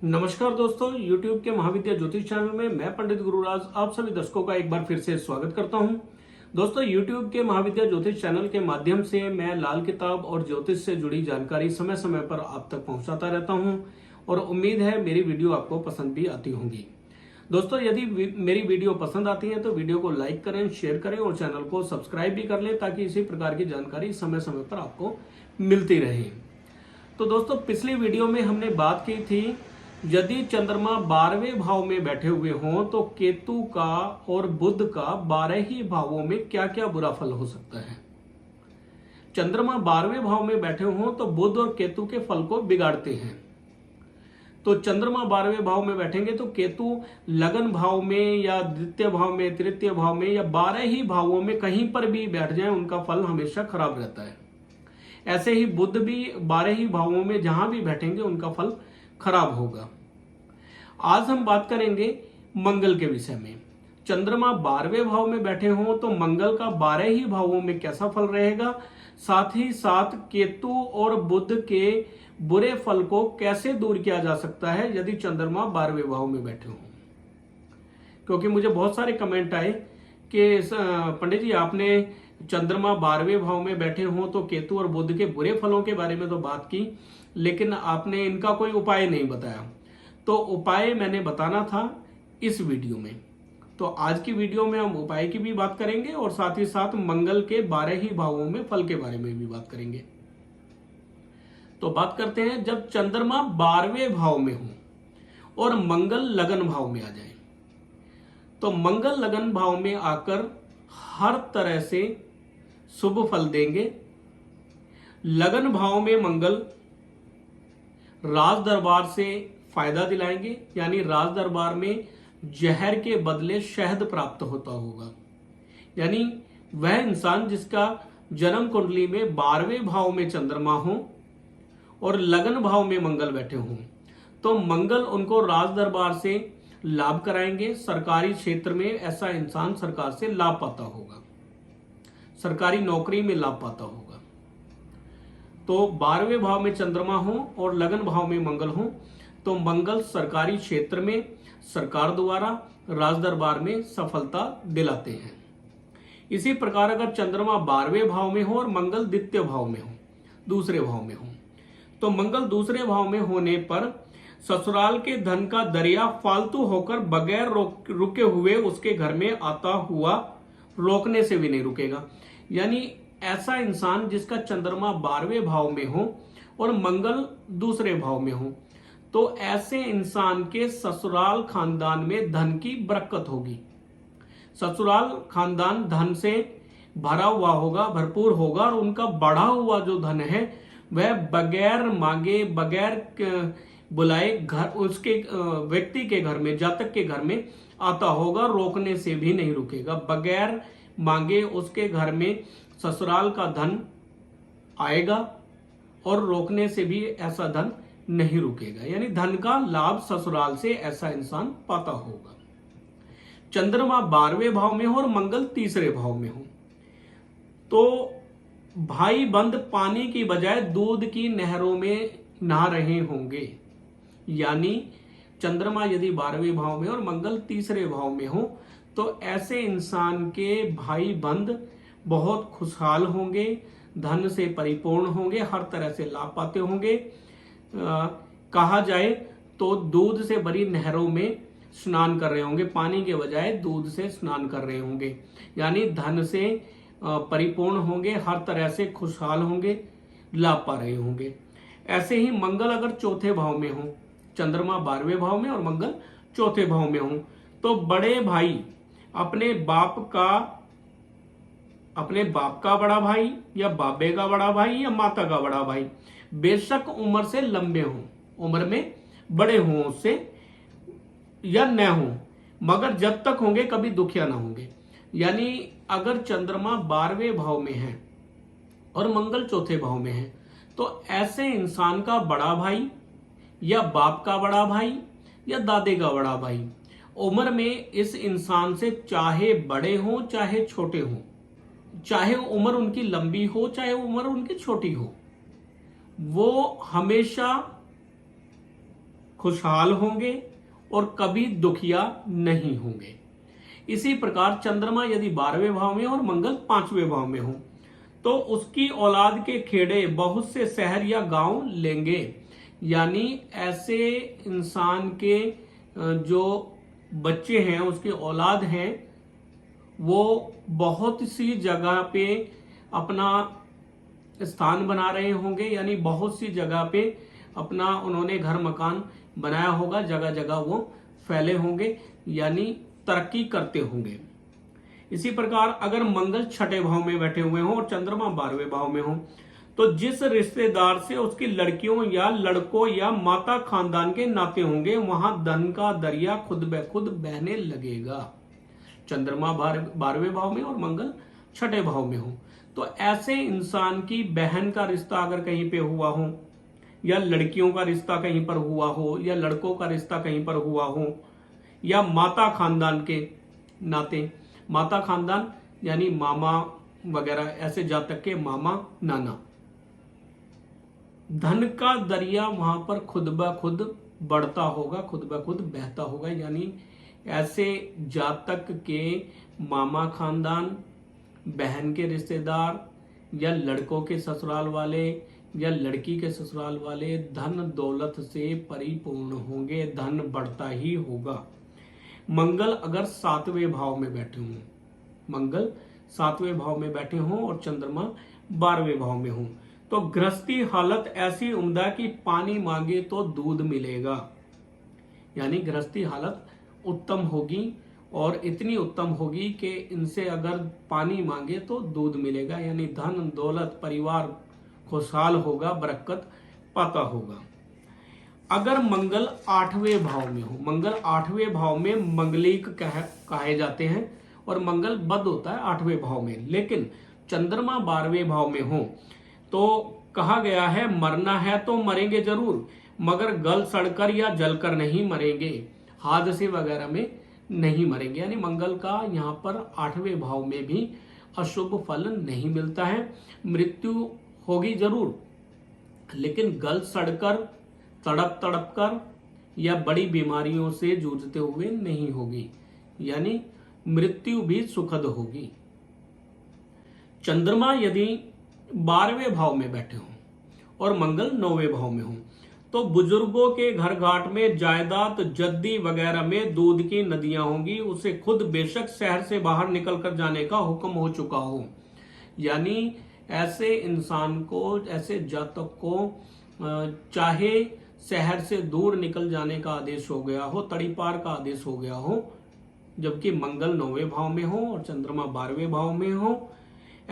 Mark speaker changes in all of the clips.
Speaker 1: नमस्कार दोस्तों, YouTube के महाविद्या ज्योतिष चैनल में मैं पंडित गुरुराज आप सभी दर्शकों का एक बार फिर से स्वागत करता हूं। दोस्तों, YouTube के महाविद्या ज्योतिष चैनल के माध्यम से मैं लाल किताब और ज्योतिष से जुड़ी जानकारी समय समय पर आप तक पहुंचाता रहता हूं और उम्मीद है मेरी वीडियो आपको पसंद भी आती होंगी। दोस्तों, यदि मेरी वीडियो पसंद आती है तो वीडियो को लाइक करें, शेयर करें और चैनल को सब्सक्राइब भी कर लें ताकि इसी प्रकार की जानकारी समय समय पर आपको मिलती रहे। तो दोस्तों, पिछली वीडियो में हमने बात की थी, यदि चंद्रमा 12वें भाव में बैठे हुए हों तो केतु का और बुध का 12 ही भावों में क्या क्या बुरा फल हो सकता है। चंद्रमा 12वें भाव में बैठे हों तो बुध और केतु के फल को बिगाड़ते हैं। तो चंद्रमा 12वें भाव में बैठेंगे तो केतु लगन भाव में या द्वितीय भाव में, तृतीय भाव में या 12 ही भावों में कहीं पर भी बैठ जाए उनका फल हमेशा खराब रहता है। ऐसे ही बुध भी 12 ही भावों में जहां भी बैठेंगे उनका फल खराब होगा। आज हम बात करेंगे मंगल के विषय में। चंद्रमा 12वें भाव में बैठे हों तो मंगल का 12 ही भावों में कैसा फल रहेगा, साथ ही साथ केतु और बुध के बुरे फल को कैसे दूर किया जा सकता है यदि चंद्रमा 12वें भाव में बैठे हों। क्योंकि मुझे बहुत सारे कमेंट आए कि पंडित जी आपने चंद्रमा 12वें भाव में बैठे हों तो केतु और बुध के बुरे फलों के बारे में तो बात की, लेकिन आपने इनका कोई उपाय नहीं बताया। तो उपाय मैंने बताना था इस वीडियो में। तो आज की वीडियो में हम उपाय की भी बात करेंगे और साथ ही साथ मंगल के 12 ही भावों में फल के बारे में भी बात करेंगे। तो बात करते हैं, जब चंद्रमा 12वें भाव में हो और मंगल लगन भाव में आ जाए तो मंगल लगन भाव में आकर हर तरह से शुभ फल देंगे। लगन भाव में मंगल राज दरबार से फायदा दिलाएंगे, यानी राज दरबार में जहर के बदले शहद प्राप्त होता होगा। यानी वह इंसान जिसका जन्म कुंडली में 12वें भाव में चंद्रमा हो और लगन भाव में मंगल बैठे हों तो मंगल उनको राज दरबार से लाभ कराएंगे। सरकारी क्षेत्र में ऐसा इंसान सरकार से लाभ पाता होगा, सरकारी नौकरी में लाभ पाता होगा। तो 12वें भाव में चंद्रमा हो और लगन भाव में मंगल हो तो मंगल सरकारी क्षेत्र में सरकार द्वारा राज दरबार में सफलता दिलाते हैं। इसी प्रकार अगर चंद्रमा 12वें भाव में हो और मंगल द्वितीय भाव में हो, दूसरे भाव में हो, तो मंगल दूसरे भाव में होने पर ससुराल के धन का दरिया फालतू होकर बगैर रुके हुए उसके घर में आता हुआ रोकने से भी नहीं रुकेगा। यानी ऐसा इंसान जिसका चंद्रमा 12वें भाव में हो और मंगल दूसरे भाव में हो तो ऐसे इंसान के ससुराल खानदान में धन की बरकत होगी। ससुराल खानदान धन से भरा हुआ होगा, भरपूर होगा और उनका बढ़ा हुआ जो धन है वह बगैर मांगे, बगैर बुलाए घर उसके व्यक्ति के घर में, जातक के घर में आता होगा, रोकने से भी नहीं रुकेगा। बगैर मांगे उसके घर में ससुराल का धन आएगा और रोकने से भी ऐसा धन नहीं रुकेगा। यानी धन का लाभ ससुराल से ऐसा इंसान पाता होगा। चंद्रमा 12वें भाव में हो और मंगल तीसरे भाव में हो तो भाई बंद पानी की बजाय दूध की नहरों में नहा रहे होंगे। यानी चंद्रमा यदि 12वें भाव में और मंगल तीसरे भाव में हो तो ऐसे इंसान के भाई बंद बहुत खुशहाल होंगे, धन से परिपूर्ण होंगे, हर तरह से लाभ पाते होंगे। कहा जाए तो दूध से भरी नहरों में स्नान कर रहे होंगे, पानी के बजाय दूध से स्नान कर रहे होंगे। यानी धन से परिपूर्ण होंगे, हर तरह से खुशहाल होंगे, लाभ पा रहे होंगे। ऐसे ही मंगल अगर चौथे भाव में हो, चंद्रमा 12वें भाव में और मंगल चौथे भाव में हो तो बड़े भाई अपने बाप का बड़ा भाई या बाबे का बड़ा भाई या माता का बड़ा भाई बेशक उम्र से लंबे हों, उम्र में बड़े हों उससे या न हों, मगर जब तक होंगे कभी दुखिया ना होंगे। यानी अगर चंद्रमा 12वें भाव में है और मंगल चौथे भाव में है तो ऐसे इंसान का बड़ा भाई या बाप का बड़ा भाई या दादे का बड़ा भाई उम्र में इस इंसान से चाहे बड़े हों चाहे छोटे हों, चाहे उम्र उनकी लंबी हो चाहे उम्र उनकी छोटी हो, वो हमेशा खुशहाल होंगे और कभी दुखिया नहीं होंगे। इसी प्रकार चंद्रमा यदि 12वें भाव में और मंगल 5वें भाव में हो तो उसकी औलाद के खेड़े बहुत से शहर या गांव लेंगे। यानी ऐसे इंसान के जो बच्चे हैं, उसकी औलाद हैं, वो बहुत सी जगह पे अपना स्थान बना रहे होंगे। यानी बहुत सी जगह पे अपना उन्होंने घर मकान बनाया होगा, जगह जगह वो फैले होंगे, यानी तरक्की करते होंगे। इसी प्रकार अगर मंगल 6ठे भाव में बैठे हुए हों और चंद्रमा 12वें भाव में हो तो जिस रिश्तेदार से उसकी लड़कियों या लड़कों या माता खानदान के नाते होंगे वहां धन का दरिया खुद ब खुद बहने लगेगा। चंद्रमा 12वें भाव में और मंगल 6ठे भाव में हो तो ऐसे इंसान की बहन का रिश्ता अगर कहीं पे हुआ हो, या लड़कियों का रिश्ता कहीं पर हुआ हो, या लड़कों का रिश्ता कहीं पर हुआ हो, या माता खानदान के नाते, माता खानदान यानी मामा वगैरह, ऐसे जातक के मामा नाना, धन का दरिया वहां पर खुद ब खुद बढ़ता होगा, खुद ब खुद बहता होगा। यानी ऐसे जातक के मामा खानदान, बहन के रिश्तेदार, या लड़कों के ससुराल वाले, या लड़की के ससुराल वाले धन दौलत से परिपूर्ण होंगे, धन बढ़ता ही होगा। मंगल अगर 7वें भाव में बैठे हों, मंगल 7वें भाव में बैठे हों और चंद्रमा 12वें भाव में हों तो गृहस्थी हालत ऐसी उम्दा कि पानी मांगे तो दूध मिलेगा। यानी गृहस्थी हालत उत्तम होगी और इतनी उत्तम होगी कि इनसे अगर पानी मांगे तो दूध मिलेगा। यानी धन दौलत परिवार खुशहाल होगा, बरकत पाता होगा। अगर मंगल 8वें भाव में हो, मंगल 8वें भाव में मंगलिक कहे जाते हैं और मंगल बद होता है 8वें भाव में, लेकिन चंद्रमा 12वें भाव में हो तो कहा गया है मरना है तो मरेंगे जरूर, मगर गल सड़कर या जलकर नहीं मरेंगे, हादसे वगैरह में नहीं मरेंगे। यानी मंगल का यहाँ पर 8वें भाव में भी अशुभ फल नहीं मिलता है। मृत्यु होगी जरूर, लेकिन गल सड़कर, तड़प तड़प कर या बड़ी बीमारियों से जूझते हुए नहीं होगी। यानी मृत्यु भी सुखद होगी। चंद्रमा यदि 12वें भाव में बैठे हों और मंगल 9वें भाव में हो तो बुजुर्गों के घर घाट में जायदाद जद्दी वगैरह में दूध की नदियां होंगी। उसे खुद बेशक शहर से बाहर निकल कर जाने का हुक्म हो चुका हो। यानी ऐसे इंसान को, ऐसे जातक को चाहे शहर से दूर निकल जाने का आदेश हो गया हो, तड़ीपार का आदेश हो गया हो, जबकि मंगल 9वें भाव में हो और चंद्रमा 12वें भाव में हो।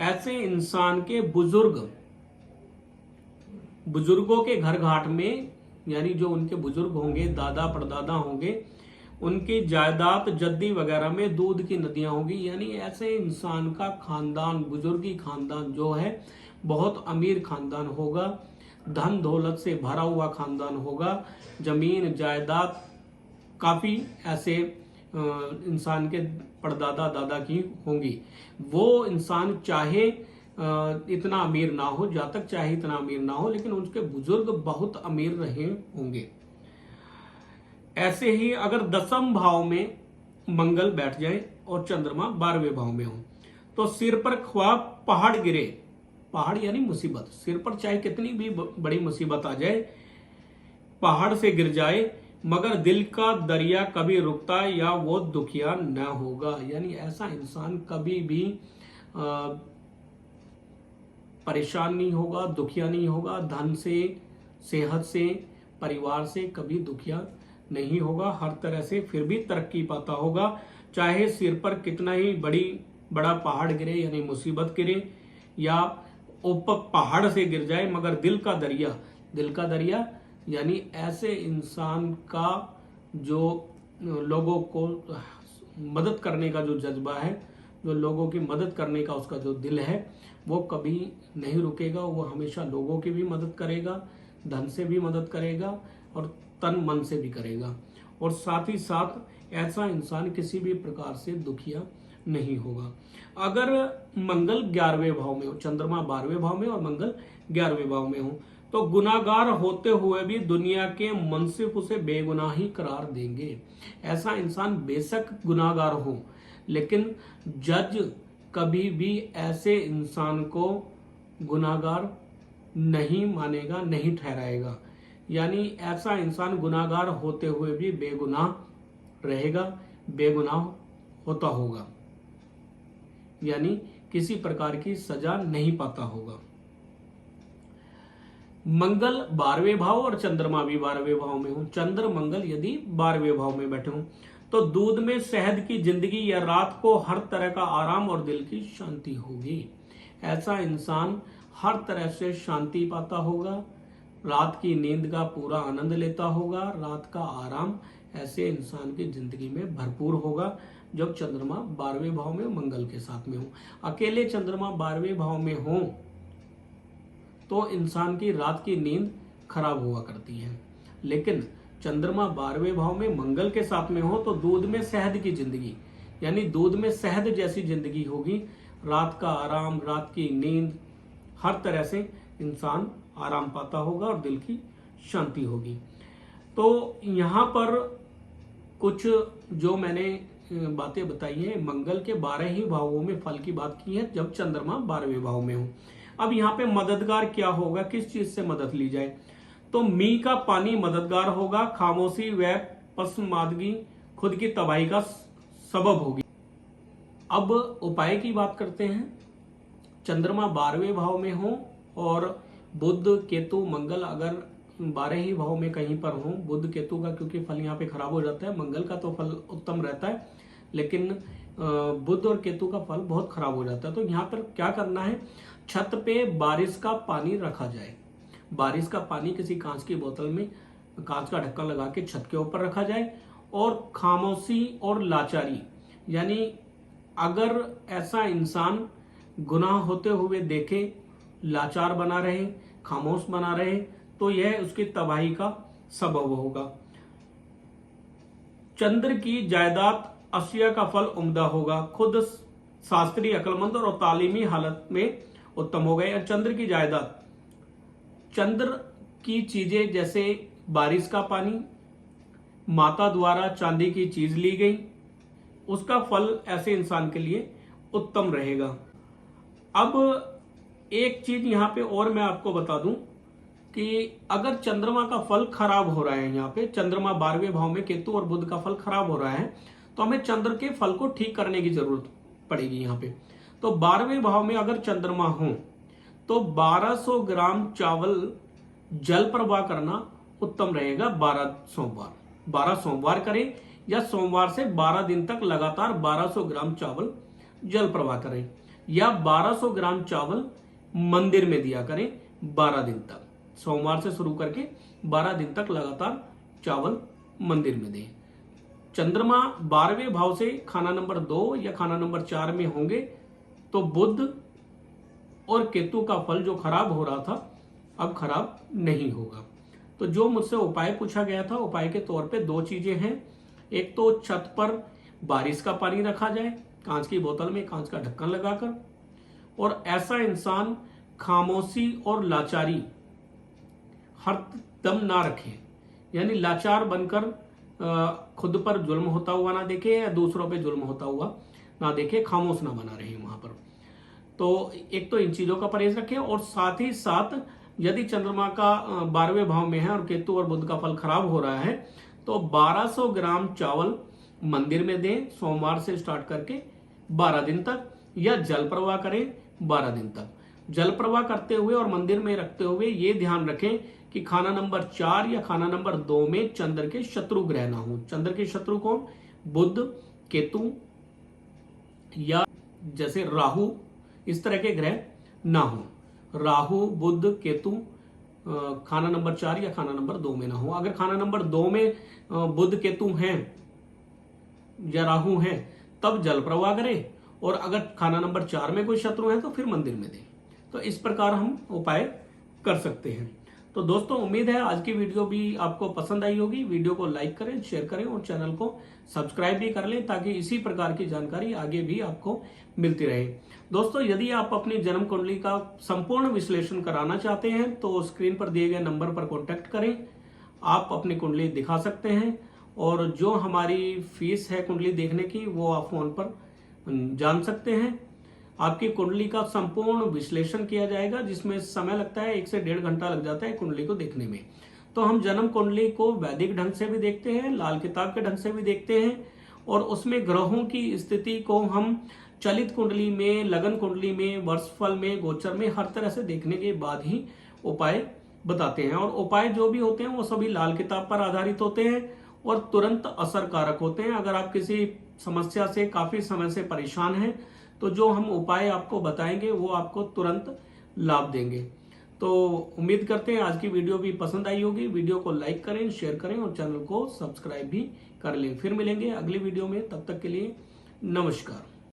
Speaker 1: ऐसे इंसान के बुजुर्गों के घर घाट में, यानी जो उनके बुजुर्ग होंगे, दादा परदादा होंगे, उनकी जायदाद जद्दी वगैरह में दूध की नदियां होंगी। यानी ऐसे इंसान का खानदान, बुजुर्गी खानदान जो है बहुत अमीर खानदान होगा, धन दौलत से भरा हुआ खानदान होगा, जमीन जायदाद काफी ऐसे इंसान के परदादा दादा की होंगी। वो इंसान चाहे इतना अमीर ना हो, जातक चाहे इतना अमीर ना हो, लेकिन उनके बुजुर्ग बहुत अमीर रहे होंगे। ऐसे ही अगर 10वें भाव में मंगल बैठ जाए और चंद्रमा 12वें भाव में हो तो सिर पर ख्वाब पहाड़ गिरे, पहाड़ यानी मुसीबत, सिर पर चाहे कितनी भी बड़ी मुसीबत आ जाए, पहाड़ से गिर जाए, मगर दिल का दरिया कभी रुकता या वो दुखिया न होगा। यानी ऐसा इंसान कभी भी परेशान नहीं होगा, दुखिया नहीं होगा, धन से, सेहत से, परिवार से कभी दुखिया नहीं होगा, हर तरह से फिर भी तरक्की पाता होगा। चाहे सिर पर कितना ही बड़ा पहाड़ गिरे, यानी मुसीबत गिरे, या ऊपर पहाड़ से गिर जाए, मगर दिल का दरिया यानी ऐसे इंसान का जो लोगों को मदद करने का जो जज्बा है, जो लोगों की मदद करने का उसका जो दिल है, वो कभी नहीं रुकेगा। वो हमेशा लोगों की भी मदद करेगा, धन से भी मदद करेगा और तन मन से भी करेगा। और साथ ही साथ ऐसा इंसान किसी भी प्रकार से दुखिया नहीं होगा। अगर मंगल 11वें भाव में हो, चंद्रमा 12वें भाव में और मंगल 11वें भाव में हो तो गुनाहगार होते हुए भी दुनिया के मुंसिफ उसे बेगुनाह ही करार देंगे। ऐसा इंसान बेशक गुनाहगार हो, लेकिन जज कभी भी ऐसे इंसान को गुनाहगार नहीं मानेगा, नहीं ठहराएगा। यानी ऐसा इंसान गुनाहगार होते हुए भी बेगुनाह रहेगा, बेगुनाह होता होगा, यानी किसी प्रकार की सजा नहीं पाता होगा। मंगल 12वें भाव और चंद्रमा भी 12वें भाव में हो, चंद्र मंगल यदि 12वें भाव में बैठे हो तो दूध में शहद की जिंदगी या रात को हर तरह का आराम और दिल की शांति होगी। ऐसा इंसान हर तरह से शांति पाता होगा, रात की नींद का पूरा आनंद लेता होगा, रात का आराम ऐसे इंसान की जिंदगी में भरपूर होगा जब चंद्रमा 12वें भाव में मंगल के साथ में हो। अकेले चंद्रमा 12वें भाव में हो तो इंसान की रात की नींद खराब हुआ करती है, लेकिन चंद्रमा 12वें भाव में मंगल के साथ में हो तो दूध में शहद की जिंदगी, यानी दूध में शहद जैसी जिंदगी होगी। रात का आराम, रात की नींद, हर तरह से इंसान आराम पाता होगा और दिल की शांति होगी। तो यहाँ पर कुछ जो मैंने बातें बताई है, मंगल के 12 ही भावों में फल की बात की है जब चंद्रमा 12वें भाव में हो। अब यहाँ पे मददगार क्या होगा, किस चीज से मदद ली जाए, तो मी का पानी मददगार होगा, खामोशी व पसमादगी खुद की तबाही का सबब होगी। अब उपाय की बात करते हैं। चंद्रमा 12वें भाव में हो और बुध केतु मंगल अगर 12 ही भाव में कहीं पर हो, बुध केतु का क्योंकि फल यहाँ पे खराब हो जाता है, मंगल का तो फल उत्तम रहता है, लेकिन बुध और केतु का फल बहुत खराब हो जाता है। तो यहाँ पर क्या करना है, छत पे बारिश का पानी रखा जाए। बारिश का पानी किसी कांच की बोतल में कांच का ढक्कन लगा के छत के ऊपर रखा जाए। और खामोशी और लाचारी, यानी अगर ऐसा इंसान गुनाह होते हुए देखे, लाचार बना रहे, खामोश बना रहे, तो यह उसकी तबाही का सबब होगा। चंद्र की जायदाद अशिया का फल उम्दा होगा, खुद शास्त्रीय, अक्लमंद और तालीमी हालत में उत्तम हो गए। चंद्र की जायदाद, चंद्र की चीजें जैसे बारिश का पानी, माता द्वारा चांदी की चीज ली गई, उसका फल ऐसे इंसान के लिए उत्तम रहेगा। अब एक चीज यहां पे और मैं आपको बता दूं कि अगर चंद्रमा का फल खराब हो रहा है, यहाँ पे चंद्रमा 12वें भाव में केतु और बुध का फल खराब हो रहा है, तो हमें चंद्र के फल को ठीक करने की जरूरत पड़ेगी यहाँ पे। तो 12वें भाव में अगर चंद्रमा हो तो 1200 ग्राम चावल जल प्रवाह करना उत्तम रहेगा। 12 सोमवार करें या सोमवार से 12 दिन तक लगातार 1200 ग्राम चावल जल प्रवाह करें, या 1200 ग्राम चावल मंदिर में दिया करें 12 दिन तक। सोमवार से शुरू करके 12 दिन तक लगातार चावल मंदिर में दें। चंद्रमा 12वें भाव से खाना नंबर 2 या खाना नंबर 4 में होंगे तो बुध और केतु का फल जो खराब हो रहा था अब खराब नहीं होगा। तो जो मुझसे उपाय पूछा गया था, उपाय के तौर पे 2 चीजें हैं। एक तो छत पर बारिश का पानी रखा जाए कांच की बोतल में, कांच का ढक्कन लगाकर, और ऐसा इंसान खामोशी और लाचारी हर दम ना रखे, यानी लाचार बनकर खुद पर जुल्म होता हुआ ना देखे या दूसरों पे जुल्म होता हुआ ना देखे, खामोश ना बना रहे वहां पर। तो एक तो इन चीजों का परहेज रखें, और साथ ही साथ यदि चंद्रमा का 12वें भाव में है और केतु और बुध का फल खराब हो रहा है तो 1200 ग्राम चावल मंदिर में दें सोमवार से स्टार्ट करके 12 दिन तक, या जल प्रवाह करें 12 दिन तक। जल प्रवाह करते हुए और मंदिर में रखते हुए ये ध्यान रखें कि खाना नंबर 4 या खाना नंबर 2 में चंद्र के शत्रु ग्रह ना हो। चंद्र के शत्रु कौन, बुध, केतु या जैसे राहु, इस तरह के ग्रह ना हो। राहु, बुध, केतु खाना नंबर 4 या खाना नंबर 2 में ना हो। अगर खाना नंबर 2 में बुध केतु हैं या राहु हैं तब जल प्रवाह करें, और अगर खाना नंबर 4 में कोई शत्रु है तो फिर मंदिर में दें। तो इस प्रकार हम उपाय कर सकते हैं। तो दोस्तों उम्मीद है आज की वीडियो भी आपको पसंद आई होगी। वीडियो को लाइक करें, शेयर करें और चैनल को सब्सक्राइब भी कर लें ताकि इसी प्रकार की जानकारी आगे भी आपको मिलती रहे। दोस्तों यदि आप अपनी जन्म कुंडली का संपूर्ण विश्लेषण कराना चाहते हैं तो स्क्रीन पर दिए गए नंबर पर कॉन्टेक्ट करें। आप अपनी कुंडली दिखा सकते हैं और जो हमारी फीस है कुंडली देखने की वो आप फोन पर जान सकते हैं। आपकी कुंडली का संपूर्ण विश्लेषण किया जाएगा जिसमें समय लगता है 1 से 1.5 घंटा लग जाता है कुंडली को देखने में। तो हम जन्म कुंडली को वैदिक ढंग से भी देखते हैं, लाल किताब के ढंग से भी देखते हैं और उसमें ग्रहों की स्थिति को हम चलित कुंडली में, लगन कुंडली में, वर्षफल में, गोचर में हर तरह से देखने के बाद ही उपाय बताते हैं। और उपाय जो भी होते हैं वो सभी लाल किताब पर आधारित होते हैं और तुरंत असरकारक होते हैं। अगर आप किसी समस्या से काफी समय से परेशान हैं तो जो हम उपाय आपको बताएंगे वो आपको तुरंत लाभ देंगे। तो उम्मीद करते हैं आज की वीडियो भी पसंद आई होगी। वीडियो को लाइक करें, शेयर करें और चैनल को सब्सक्राइब भी कर लें। फिर मिलेंगे अगली वीडियो में, तब तक के लिए नमस्कार।